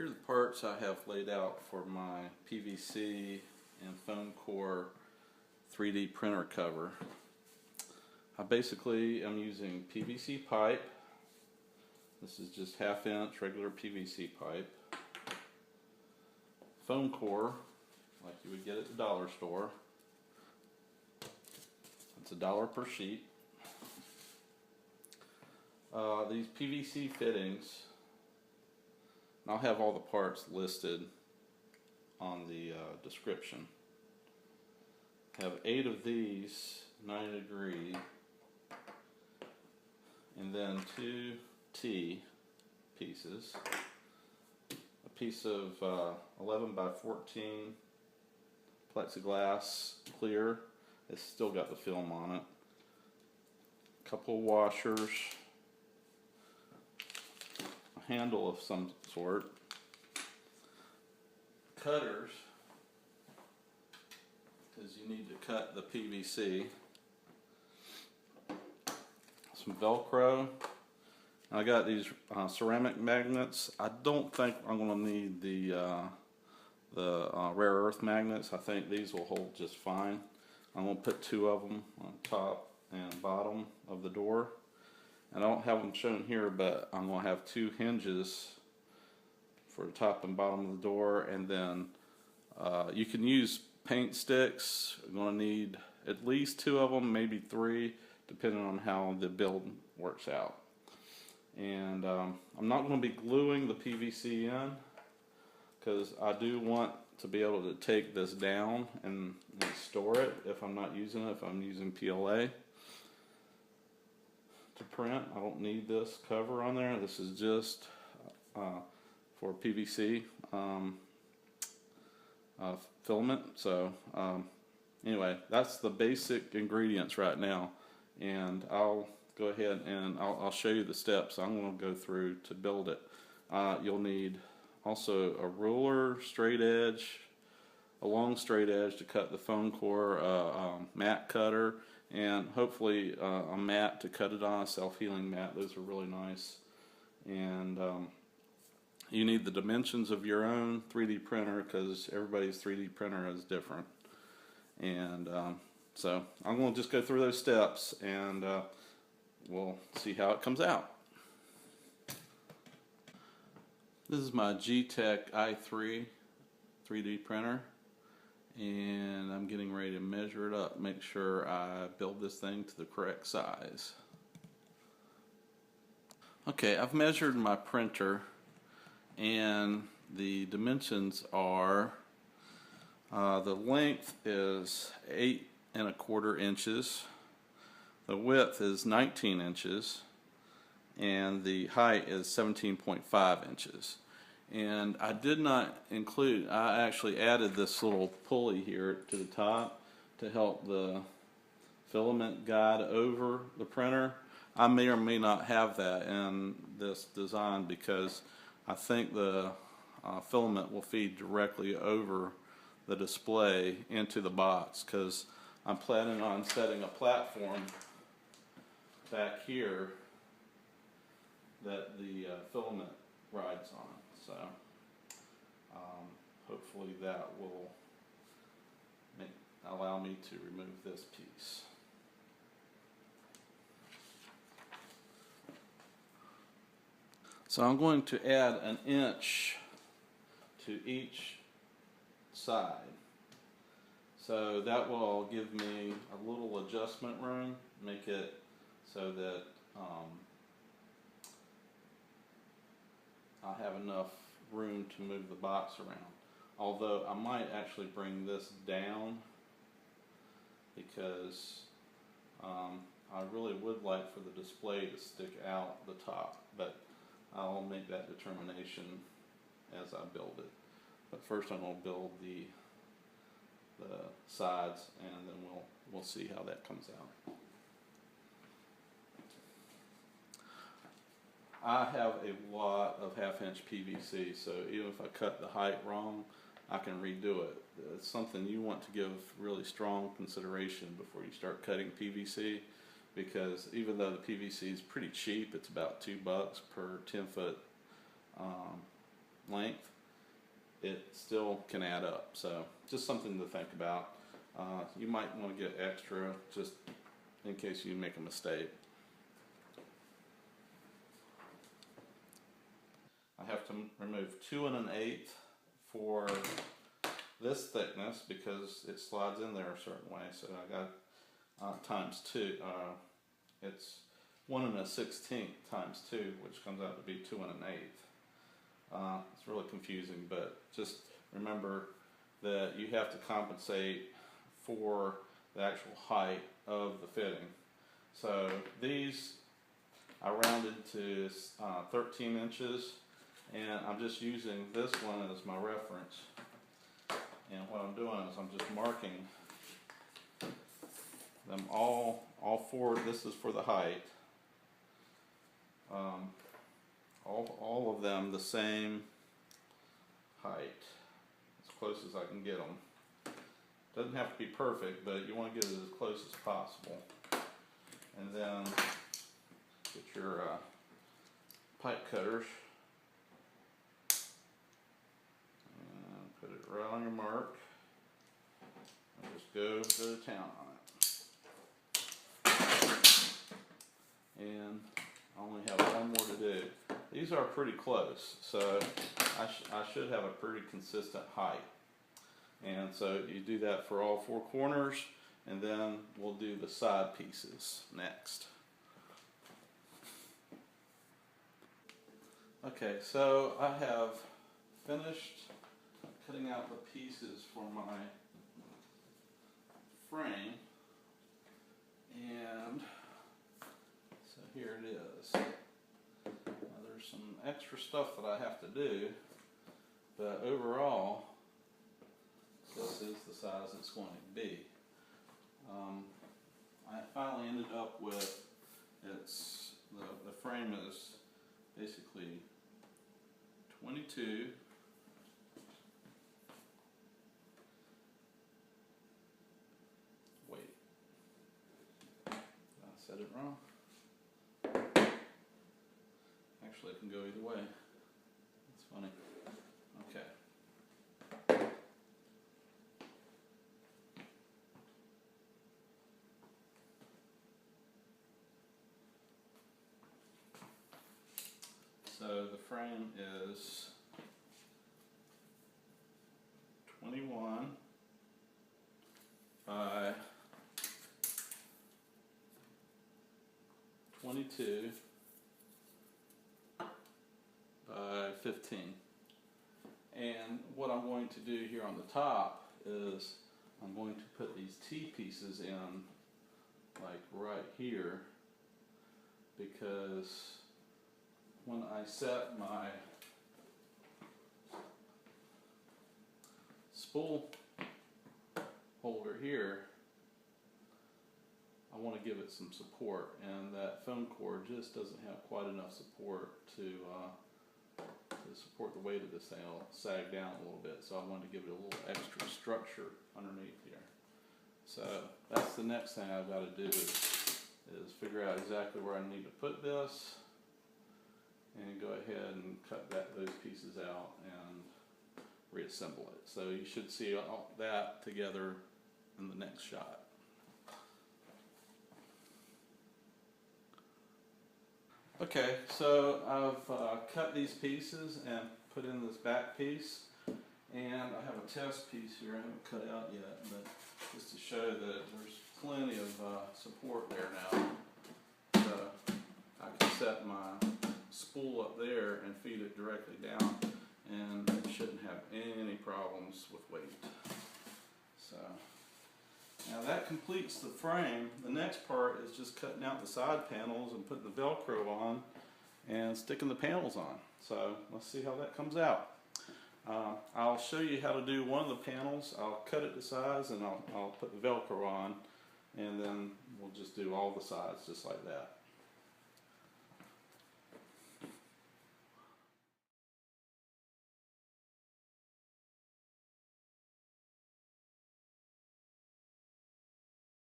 Here are the parts I have laid out for my PVC and foam core 3D printer cover. I basically am using PVC pipe. This is just 1/2 inch regular PVC pipe. Foam core, like you would get at the dollar store. It's $1 per sheet. These PVC fittings, and I'll have all the parts listed on the description. Have 8 of these 90 degree, and then 2 T pieces, a piece of 11 by 14 Plexiglas clear. It's still got the film on it. A couple of washers, a handle of some sort, cutters, because you need to cut the PVC, some Velcro. I got these ceramic magnets. I don't think I'm going to need the rare earth magnets. I think these will hold just fine. I'm going to put 2 of them on top and bottom of the door. And I don't have them shown here, but I'm going to have 2 hinges for the top and bottom of the door. And then you can use paint sticks. You're going to need at least 2 of them, maybe 3, depending on how the build works out. And I'm not going to be gluing the PVC in, because I do want to be able to take this down and store it if I'm not using it, if I'm using PLA to print. I don't need this cover on there. This is just for PVC filament. So anyway, that's the basic ingredients right now, and I'll go ahead and I'll show you the steps I'm going to go through to build it. You'll need also a ruler, straight edge, a long straight edge to cut the foam core, mat cutter, and hopefully a mat to cut it on, a self-healing mat. Those are really nice. And you need the dimensions of your own 3D printer, because everybody's 3D printer is different. And so I'm going to just go through those steps, and we'll see how it comes out. This is my G-Tech i3 3D printer, and I'm getting ready to measure it up, make sure I build this thing to the correct size. Okay, I've measured my printer, and the dimensions are the length is 8 1/4 inches, the width is 19 inches, and the height is 17.5 inches. And I did not include, I actually added this little pulley here to the top to help the filament guide over the printer. I may or may not have that in this design, because I think the filament will feed directly over the display into the box, because I'm planning on setting a platform back here that the filament rides on. So hopefully that will allow me to remove this piece. So I'm going to add 1 inch to each side. So that will give me a little adjustment room, make it so that I have enough room to move the box around. Although I might actually bring this down, because I really would like for the display to stick out the top, but I'll make that determination as I build it. But first I'm going to build the sides, and then we'll see how that comes out. I have a lot of 1/2 inch PVC, so even if I cut the height wrong, I can redo it. It's something you want to give really strong consideration before you start cutting PVC, because even though the PVC is pretty cheap, it's about $2 per 10-foot length, it still can add up. So just something to think about. You might want to get extra just in case you make a mistake. I have to remove 2 1/8 for this thickness because it slides in there a certain way. So I got times 2. It's 1 1/16 times 2, which comes out to be 2 1/8. It's really confusing, but just remember that you have to compensate for the actual height of the fitting. So these I rounded to 13 inches, and I'm just using this one as my reference. And what I'm doing is I'm just marking them all 4. This is for the height. All of them the same height, as close as I can get them. Doesn't have to be perfect, but you want to get it as close as possible. And then get your pipe cutters and put it right on your mark, and just go to town on it. And I only have one more to do. These are pretty close, so I should have a pretty consistent height. And so you do that for all 4 corners, and then we'll do the side pieces next. Okay, so I have finished cutting out the pieces for my frame, and so here it is. Now there's some extra stuff that I have to do, but overall this is the size it's going to be. I finally ended up with, the frame is basically 22 wait, I said it wrong. Actually, it can go either way. That's funny. Okay. So the frame is 21 by 22 by 15. And what I'm going to do here on the top is I'm going to put these T-pieces in like right here, because when I set my spool holder here, I want to give it some support, and that foam core just doesn't have quite enough support to support the weight of this thing. It'll sag down a little bit, so I wanted to give it a little extra structure underneath here. So that's the next thing I've got to do is figure out exactly where I need to put this, and go ahead and cut those pieces out and reassemble it. So you should see all that together in the next shot. Okay, so I've cut these pieces and put in this back piece, and I have a test piece here I haven't cut out yet, but just to show that there's plenty of support there now. So I can set my spool up there and feed it directly down, and it shouldn't have any problems with weight. So now that completes the frame. The next part is just cutting out the side panels and putting the Velcro on and sticking the panels on. So let's see how that comes out. I'll show you how to do one of the panels. I'll cut it to size, and I'll put the Velcro on, and then we'll just do all the sides just like that.